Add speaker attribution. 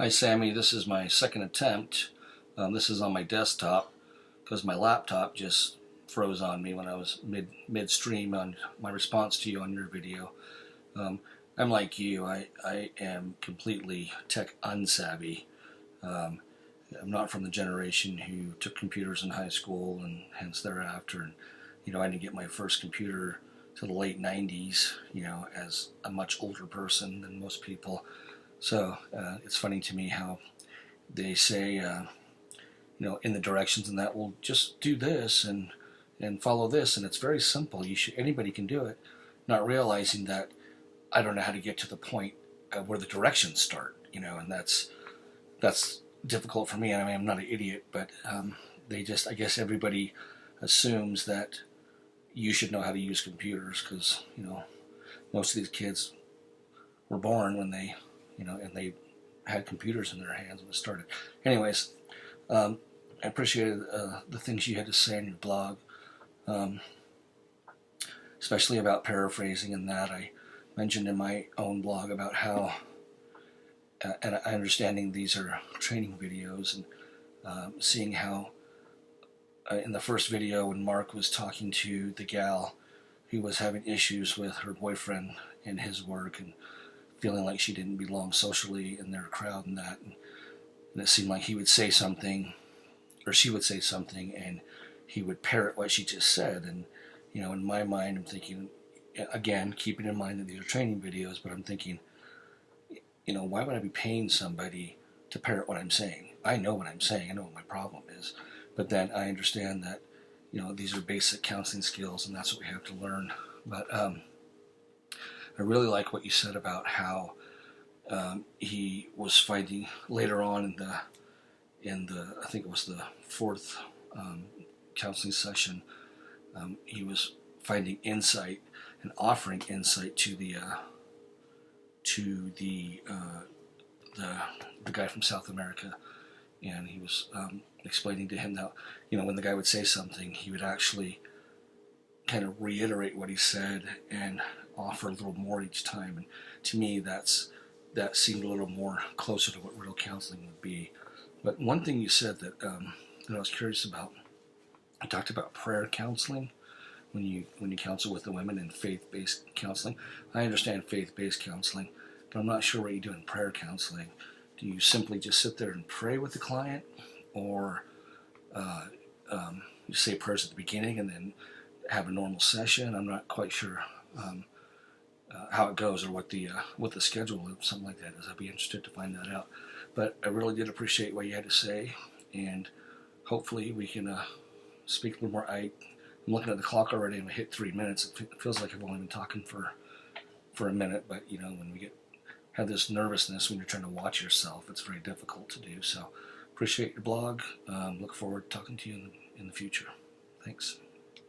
Speaker 1: Hi Sammy, this is my second attempt. This is on my desktop because my laptop just froze on me when I was midstream on my response to you on your video. Um, I'm like you, I am completely tech unsavvy. Um, I'm not from the generation who took computers in high school and hence thereafter. And, I didn't get my first computer to the late 90s, as a much older person than most people. So it's funny to me how they say, in the directions and that, well, just do this and follow this, and it's very simple. Anybody can do it, not realizing that I don't know how to get to the point where the directions start, and that's difficult for me. I mean, I'm not an idiot, but I guess everybody assumes that you should know how to use computers because most of these kids were born when and they had computers in their hands when it started. Anyways, I appreciated the things you had to say on your blog, um, especially about paraphrasing and that. I mentioned in my own blog about how, and understanding these are training videos, and seeing how in the first video when Mark was talking to the gal who was having issues with her boyfriend and his work and feeling like she didn't belong socially in their crowd and that. And it seemed like he would say something, or she would say something, and he would parrot what she just said. And, in my mind, I'm thinking, again, keeping in mind that these are training videos, but I'm thinking, why would I be paying somebody to parrot what I'm saying? I know what I'm saying. I know what my problem is. But then I understand that, these are basic counseling skills, and that's what we have to learn. But I really like what you said about how he was finding later on in the I think it was the fourth counseling session. He was finding insight and offering insight to the guy from South America, and he was explaining to him that when the guy would say something, he would actually kind of reiterate what he said and offer a little more each time. And to me, that seemed a little more closer to what real counseling would be. But one thing you said that I was curious about, you talked about prayer counseling when you counsel with the women in faith-based counseling. I understand faith-based counseling, but I'm not sure what you do in prayer counseling. Do you simply just sit there and pray with the client, or you say prayers at the beginning and then have a normal session? I'm not quite sure how it goes or what the schedule of something like that is. I'd be interested to find that out. But I really did appreciate what you had to say, and hopefully we can speak a little more. I'm looking at the clock already, and I hit 3 minutes. It feels like I've only been talking for a minute, but when we have this nervousness when you're trying to watch yourself, it's very difficult to do. So appreciate your blog. Look forward to talking to you in the future. Thanks.